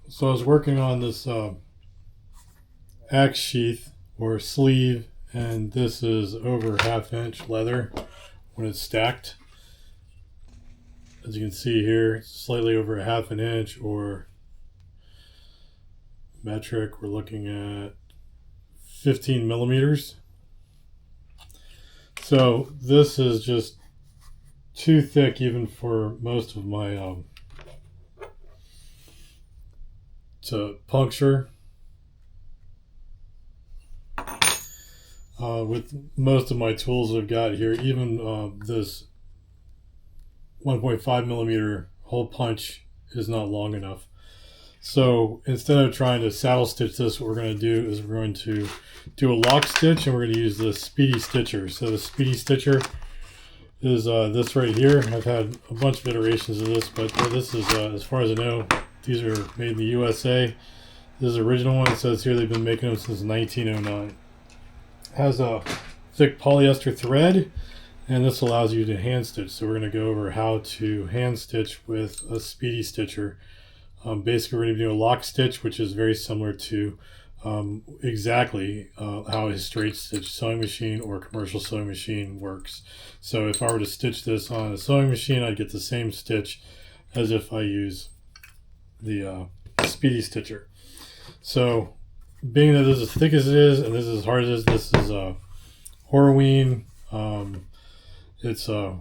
So I was working on this axe sheath or sleeve, and this is over ½ inch leather when it's stacked. As you can see here, it's slightly over ½ inch, or metric, we're looking at 15 millimeters. So this is just too thick even for most of my to puncture. With most of my tools I've got here, even this 1.5 millimeter hole punch is not long enough. So instead of trying to saddle stitch this, what we're going to do is we're going to do a lock stitch, and we're going to use the Speedy Stitcher. So the Speedy Stitcher is this right here. I've had a bunch of iterations of this, but this is, as far as I know, these are made in the USA. This is the original one. It says here they've been making them since 1909. It has a thick polyester thread, and this allows you to hand stitch. So we're going to go over how to hand stitch with a Speedy Stitcher. Basically, we're going to do a lock stitch, which is very similar to exactly how a straight stitch sewing machine or commercial sewing machine works. So if I were to stitch this on a sewing machine, I'd get the same stitch as if I use the Speedy Stitcher. So being that this is as thick as it is and this is as hard as it is, this is a Horween. It's a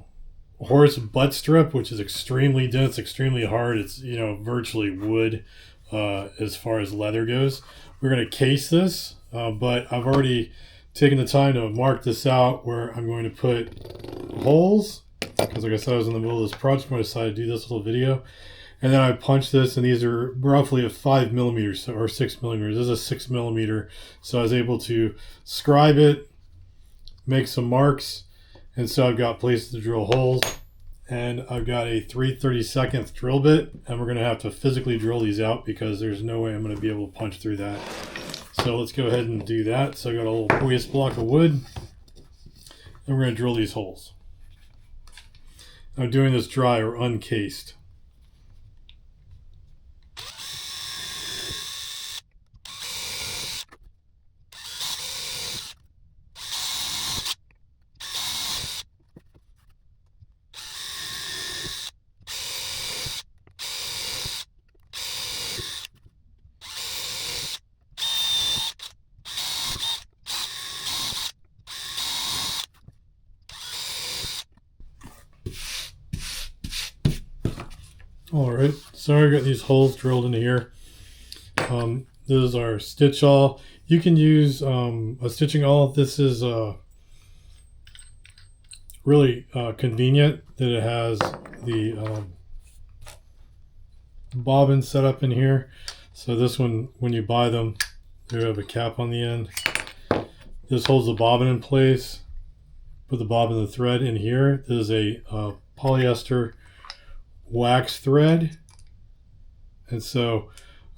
horse butt strip, which is extremely dense, extremely hard. It's, virtually wood as far as leather goes. We're going to case this, but I've already taken the time to mark this out where I'm going to put holes, because like I said, I was in the middle of this project when I decided to do this little video. And then I punch this, and these are roughly at 5 millimeters or 6 millimeters. This is a 6 millimeter. So I was able to scribe it, make some marks. And so I've got places to drill holes, and I've got a 3/32 drill bit, and we're going to have to physically drill these out because there's no way I'm going to be able to punch through that. So let's go ahead and do that. So I got a little waste block of wood, and we're going to drill these holes. I'm doing this dry or uncased. Alright, so I got these holes drilled into here. This is our stitch awl. You can use a stitching awl. This is really convenient that it has the bobbin set up in here. So this one, when you buy them, they have a cap on the end. This holds the bobbin in place. Put the bobbin and the thread in here. This is a polyester wax thread, and so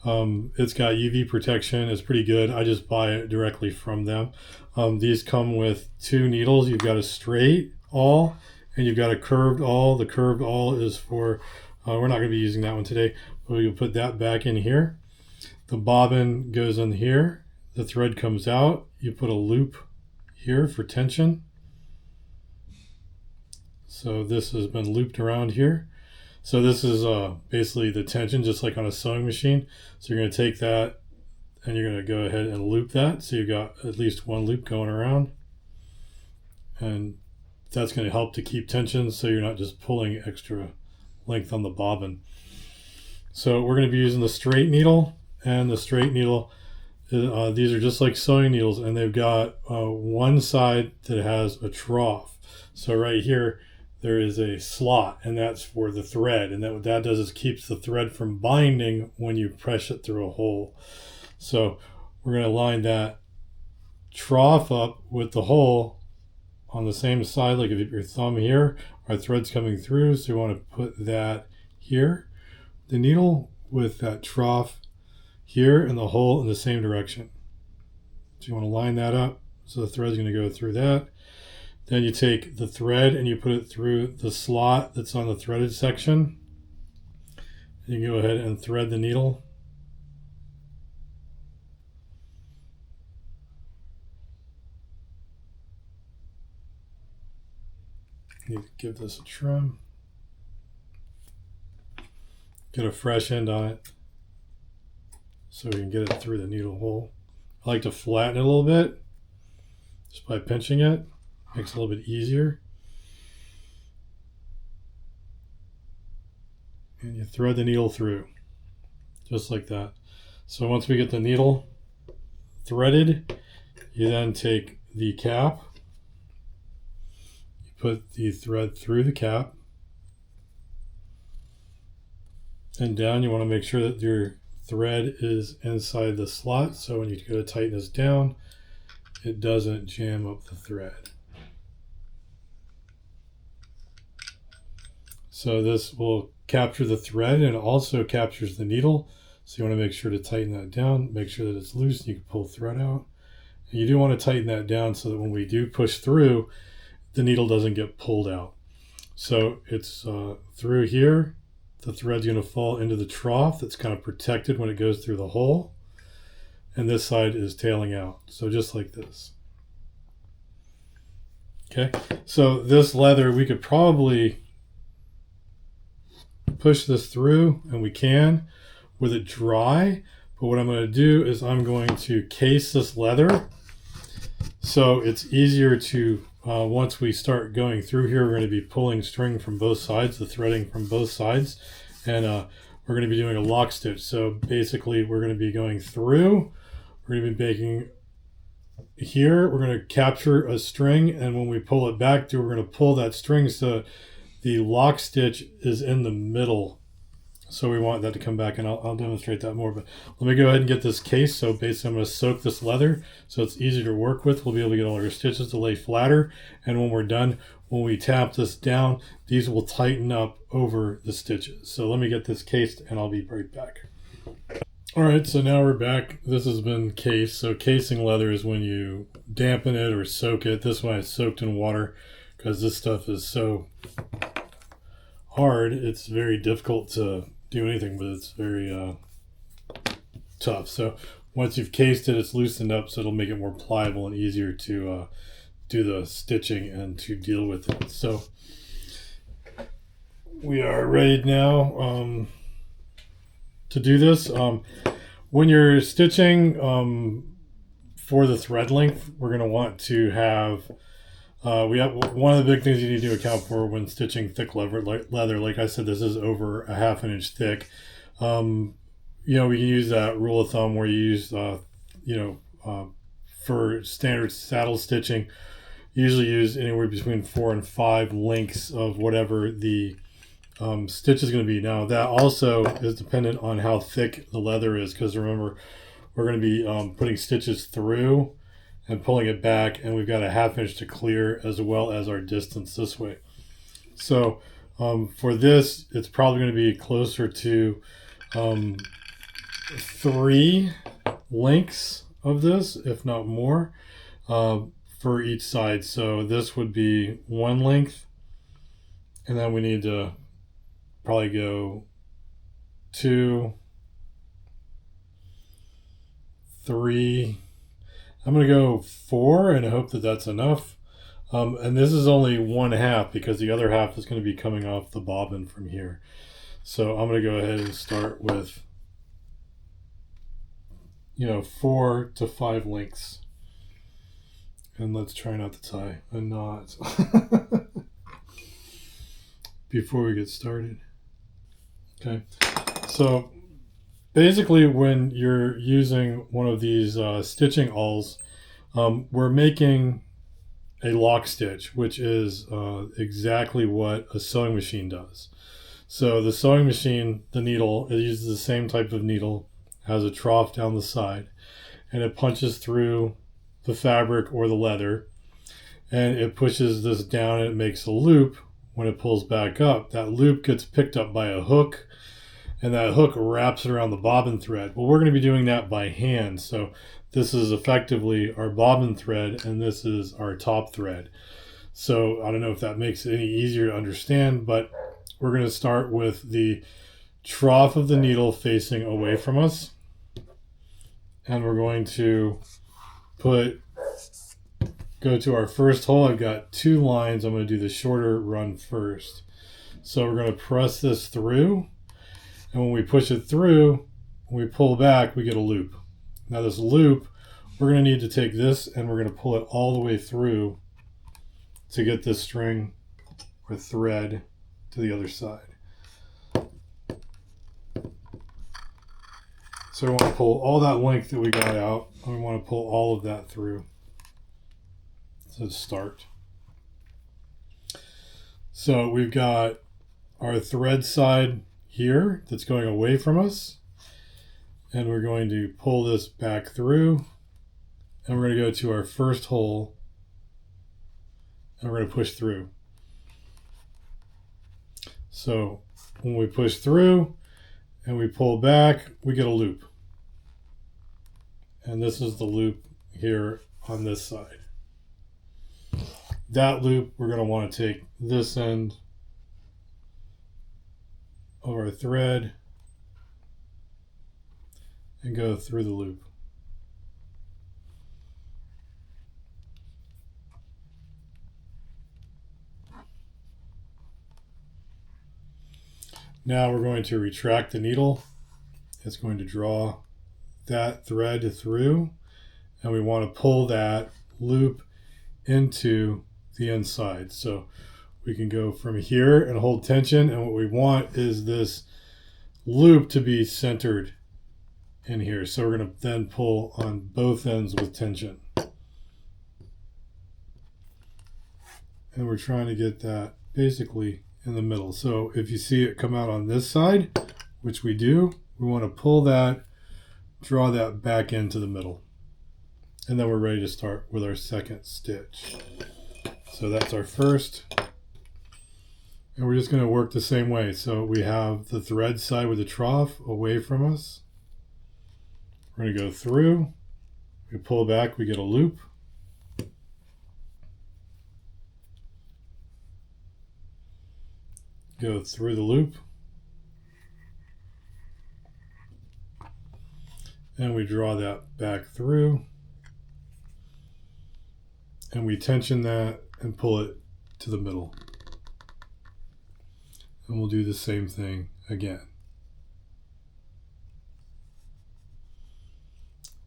it's got UV protection. It's pretty good. I just buy it directly from them. These come with 2 needles. You've got a straight awl and you've got a curved awl. The curved awl is for we're not going to be using that one today, but we'll put that back in here. The bobbin goes in here, the thread comes out, you put a loop here for tension. So this has been looped around here. So this is basically the tension, just like on a sewing machine. So you're going to take that and you're going to go ahead and loop that. So you've got at least one loop going around. And that's going to help to keep tension so you're not just pulling extra length on the bobbin. So we're going to be using the straight needle. And the straight needle, these are just like sewing needles. And they've got one side that has a trough. So right here, there is a slot, and that's for the thread. And what that does is keeps the thread from binding when you press it through a hole. So we're going to line that trough up with the hole on the same side. Like if you put your thumb here, our thread's coming through. So you want to put that here, the needle with that trough here, and the hole in the same direction. So you want to line that up. So the thread's going to go through that. Then you take the thread and you put it through the slot that's on the threaded section. And you go ahead and thread the needle Need to give this a trim. Get a fresh end on it so we can get it through the needle hole. I like to flatten it a little bit just by pinching it. Makes it a little bit easier. And you thread the needle through just like that. So once we get the needle threaded, you then take the cap, you put the thread through the cap, and down. You want to make sure that your thread is inside the slot, so when you go to tighten this down, it doesn't jam up the thread. So this will capture the thread and also captures the needle. So you want to make sure to tighten that down, make sure that it's loose, and you can pull the thread out. And you do want to tighten that down so that when we do push through, the needle doesn't get pulled out. So it's through here. The thread's going to fall into the trough that's kind of protected when it goes through the hole. And this side is tailing out. So just like this. Okay, so this leather, we could probably push this through, and we can with it dry. But what I'm going to do is I'm going to case this leather so it's easier to, once we start going through here, we're going to be pulling string from both sides, the threading from both sides, and we're going to be doing a lock stitch. So basically we're going to be going through, we're going to be making here, we're going to capture a string, and when we pull it back we're going to pull that string so the lock stitch is in the middle. So we want that to come back, and I'll demonstrate that more. But let me go ahead and get this case. So basically I'm going to soak this leather so it's easier to work with. We'll be able to get all our stitches to lay flatter. And when we're done, when we tap this down, these will tighten up over the stitches. So let me get this cased and I'll be right back. All right, so now we're back. This has been cased. So casing leather is when you dampen it or soak it. This one I soaked in water because this stuff is so hard. It's very difficult to do anything, but it's very tough. So once you've cased it, it's loosened up, so it'll make it more pliable and easier to do the stitching and to deal with it. So we are ready now to do this. When you're stitching for the thread length, we're going to want to have one of the big things you need to account for when stitching thick leather. Like I said, this is over a ½ inch thick. We can use that rule of thumb where you use, for standard saddle stitching, usually use anywhere between 4 and 5 lengths of whatever the stitch is going to be. Now that also is dependent on how thick the leather is, because remember, we're going to be putting stitches through and pulling it back, and we've got a ½ inch to clear as well as our distance this way. So for this, it's probably going to be closer to 3 lengths of this, if not more, for each side. So this would be 1 length, and then we need to probably go 2, 3. I'm going to go 4 and hope that that's enough. And this is only 1/2 because the other half is going to be coming off the bobbin from here. So I'm going to go ahead and start with 4 to 5 lengths. And let's try not to tie a knot before we get started. Okay, so basically when you're using one of these stitching awls, we're making a lock stitch, which is exactly what a sewing machine does. So the sewing machine, the needle, it uses the same type of needle, has a trough down the side, and it punches through the fabric or the leather, and it pushes this down and it makes a loop. When it pulls back up, that loop gets picked up by a hook, and that hook wraps it around the bobbin thread. Well, we're going to be doing that by hand. So this is effectively our bobbin thread, and this is our top thread. So I don't know if that makes it any easier to understand, but we're going to start with the trough of the needle facing away from us. And we're going to put go to our first hole. I've got 2 lines. I'm going to do the shorter run first. So we're going to press this through, and when we push it through, when we pull back, we get a loop. Now this loop, we're going to need to take this and we're going to pull it all the way through to get this string or thread to the other side. So we want to pull all that length that we got out, and we want to pull all of that through. So start. So we've got our thread side here that's going away from us, and we're going to pull this back through, and we're going to go to our first hole, and we're going to push through. So when we push through and we pull back, we get a loop. And this is the loop here on this side. That loop, we're going to want to take this end of our thread and go through the loop. Now we're going to retract the needle. It's going to draw that thread through, and we want to pull that loop into the inside. So we can go from here and hold tension, and what we want is this loop to be centered in here. So we're going to then pull on both ends with tension. And we're trying to get that basically in the middle. So if you see it come out on this side, which we do, we want to pull that, draw that back into the middle. And then we're ready to start with our second stitch. So that's our first. And we're just going to work the same way. So we have the thread side with the trough away from us. We're going to go through. We pull back, we get a loop. Go through the loop. And we draw that back through. And we tension that and pull it to the middle. And we'll do the same thing again.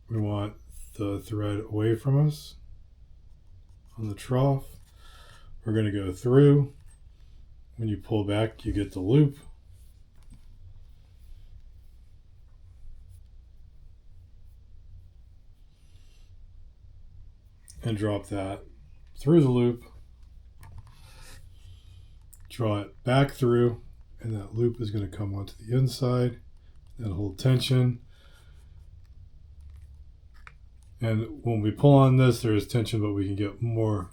We want the thread away from us on the trough. We're going to go through. When you pull back, you get the loop. And drop that through the loop. Draw it back through, and that loop is going to come onto the inside and hold tension. And when we pull on this, there is tension, but we can get more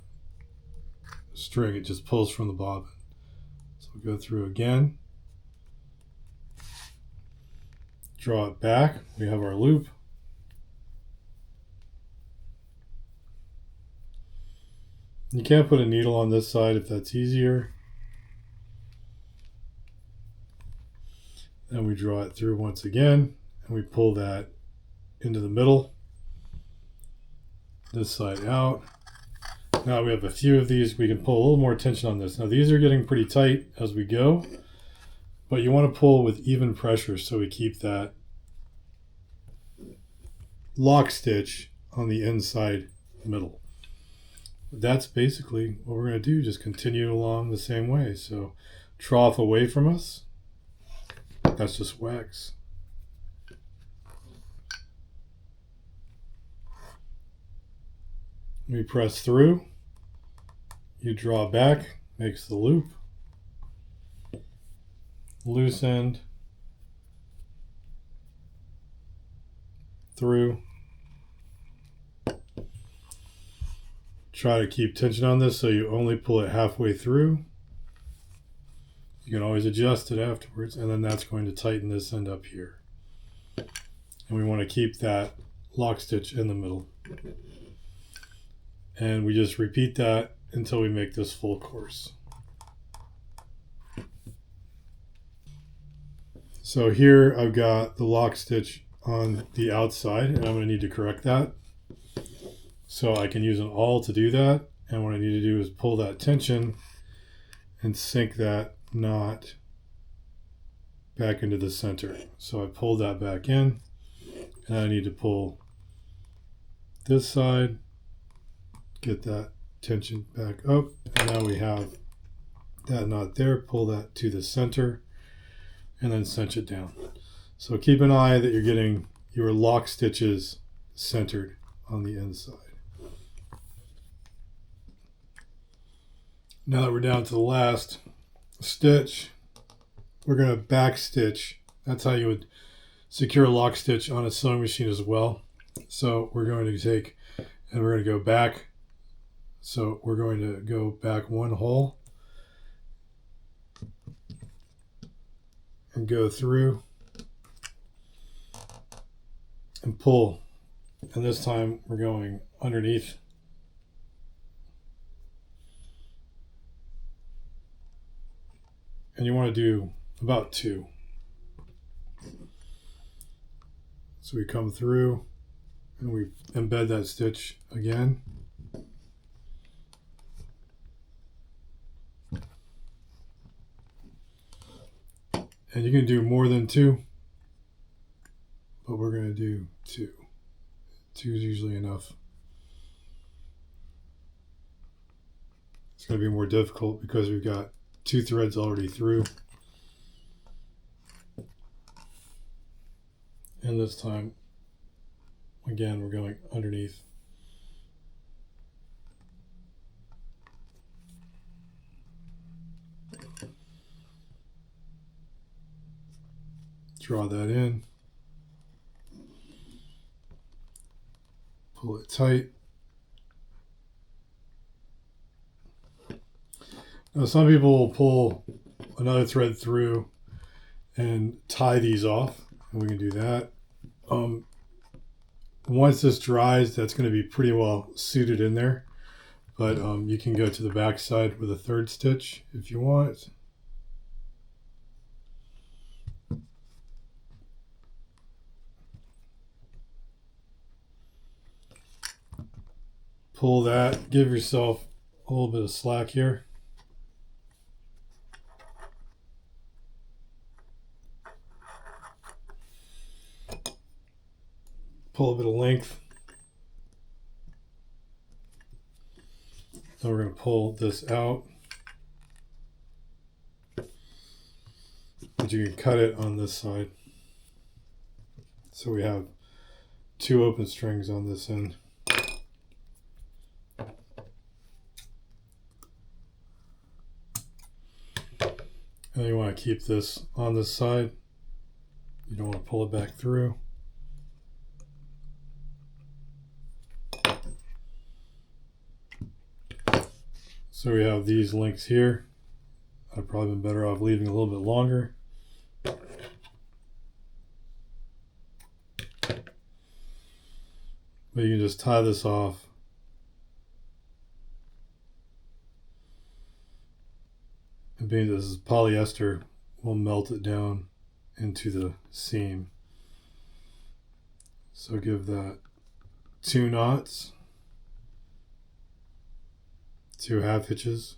string. It just pulls from the bobbin. So we'll go through again. Draw it back. We have our loop. You can't put a needle on this side if that's easier. And we draw it through once again, and we pull that into the middle. This side out. Now we have a few of these. We can pull a little more tension on this. Now these are getting pretty tight as we go, but you want to pull with even pressure so we keep that lock stitch on the inside middle. That's basically what we're going to do. Just continue along the same way. So trough away from us. That's just wax. We press through. You draw back, makes the loop. Loose end. Through. Try to keep tension on this so you only pull it halfway through. You can always adjust it afterwards, and then that's going to tighten this end up here. And we want to keep that lock stitch in the middle. And we just repeat that until we make this full course. So here I've got the lock stitch on the outside, and I'm going to need to correct that. So I can use an awl to do that. And what I need to do is pull that tension and sink that knot back into the center. So I pulled that back in, and I need to pull this side, get that tension back up, and now we have that knot there. Pull that to the center and then cinch it down. So keep an eye that you're getting your lock stitches centered on the inside. Now that we're down to the last stitch, we're going to back stitch. That's how you would secure a lock stitch on a sewing machine as well. So we're going to take and we're going to go back. So we're going to go back one hole and go through and pull. And this time we're going underneath. And you want to do about 2. So we come through and we embed that stitch again. And you can do more than 2, but we're going to do 2. 2 is usually enough. It's going to be more difficult because we've got 2 threads already through. And this time, again, we're going underneath. Draw that in. Pull it tight. Now some people will pull another thread through and tie these off, and we can do that. Once this dries, that's going to be pretty well suited in there, but you can go to the back side with a 3rd stitch if you want. Pull that, give yourself a little bit of slack here. Pull a bit of length. Then we're going to pull this out. But you can cut it on this side. So we have 2 open strings on this end. And you want to keep this on this side. You don't want to pull it back through. So we have these links here. I've probably been better off leaving a little bit longer. But you can just tie this off. And being this is polyester, we'll melt it down into the seam. So give that 2 knots. 2 half hitches.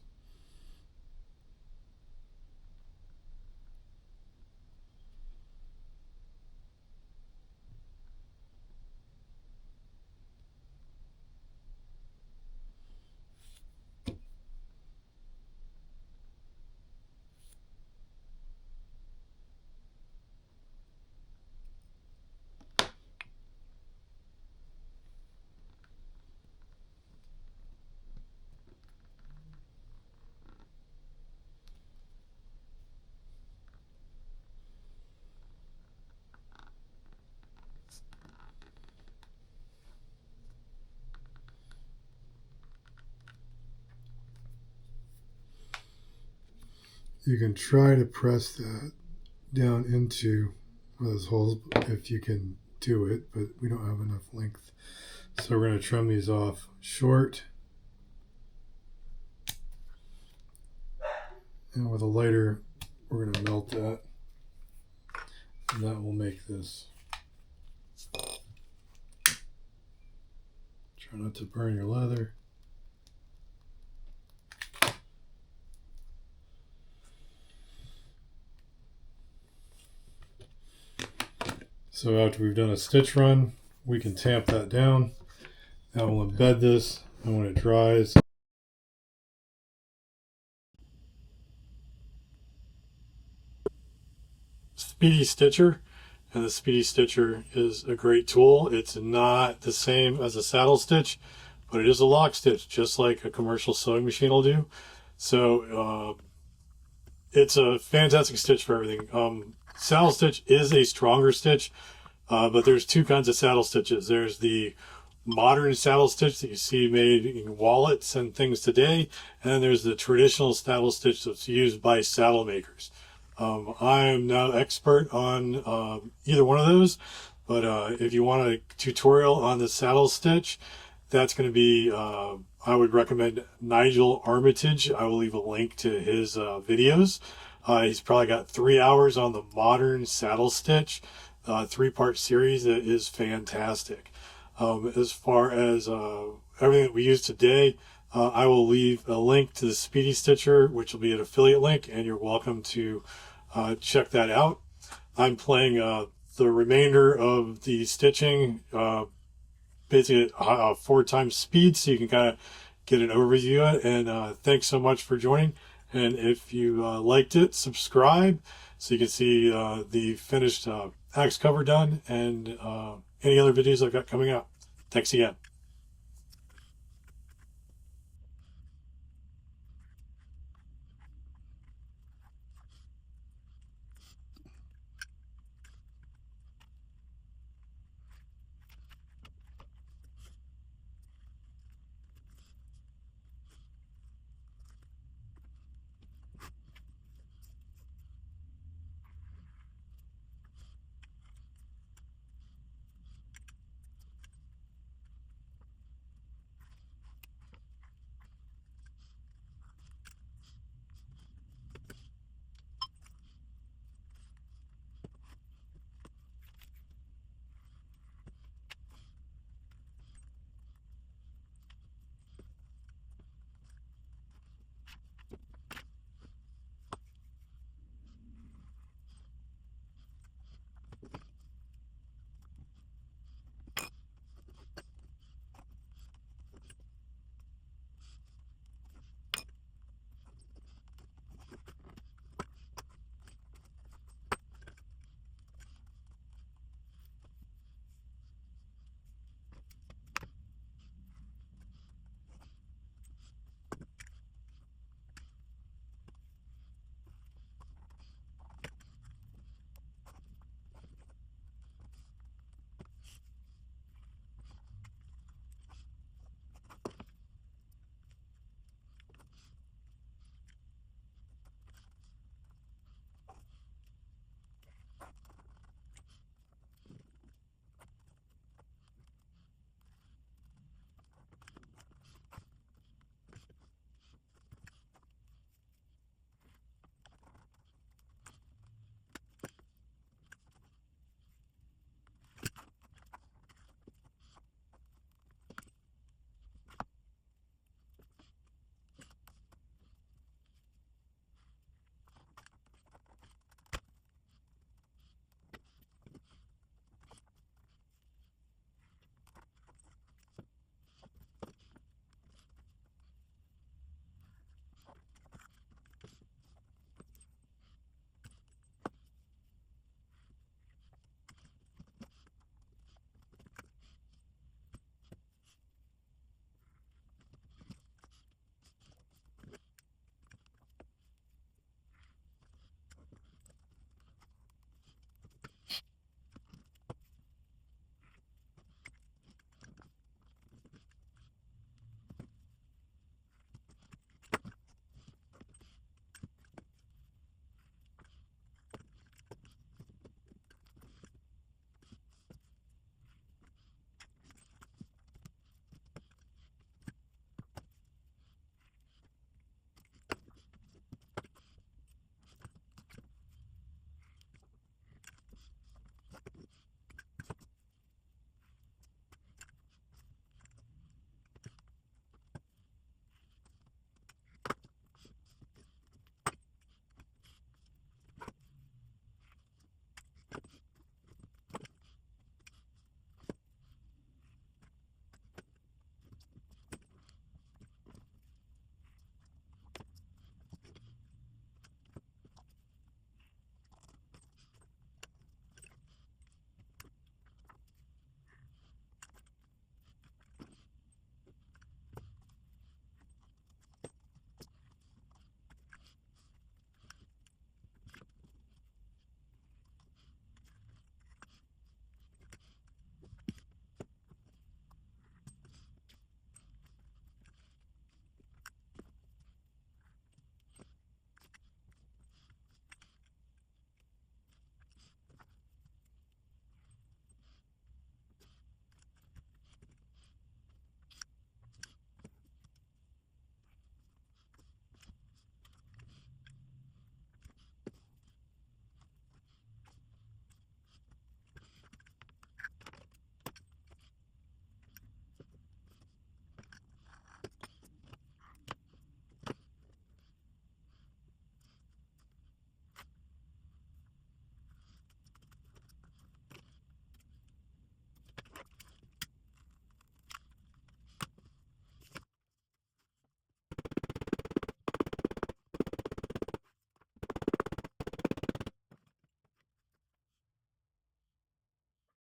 You can try to press that down into those holes if you can do it, but we don't have enough length. So we're going to trim these off short. And with a lighter, we're going to melt that. And that will make this. Try Try not to burn your leather. So after we've done a stitch run, we can tamp that down. Now we'll embed this, and when it dries, Speedy Stitcher, and the Speedy Stitcher is a great tool. It's not the same as a saddle stitch, but it is a lock stitch, just like a commercial sewing machine will do. So it's a fantastic stitch for everything. Saddle stitch is a stronger stitch, but there's two kinds of saddle stitches. There's the modern saddle stitch that you see made in wallets and things today, and then there's the traditional saddle stitch that's used by saddle makers. I am no expert on either one of those, but if you want a tutorial on the saddle stitch, that's going to be, I would recommend Nigel Armitage. I will leave a link to his videos. He's probably got 3 hours on the modern saddle stitch, 3-part series that is fantastic. As far as everything that we use today, I will leave a link to the Speedy Stitcher, which will be an affiliate link, and you're welcome to check that out. I'm playing the remainder of the stitching, basically at 4 times speed, so you can kind of get an overview of it. And thanks so much for joining. And if you liked it, subscribe so you can see the finished axe cover done and any other videos I've got coming out. Thanks again.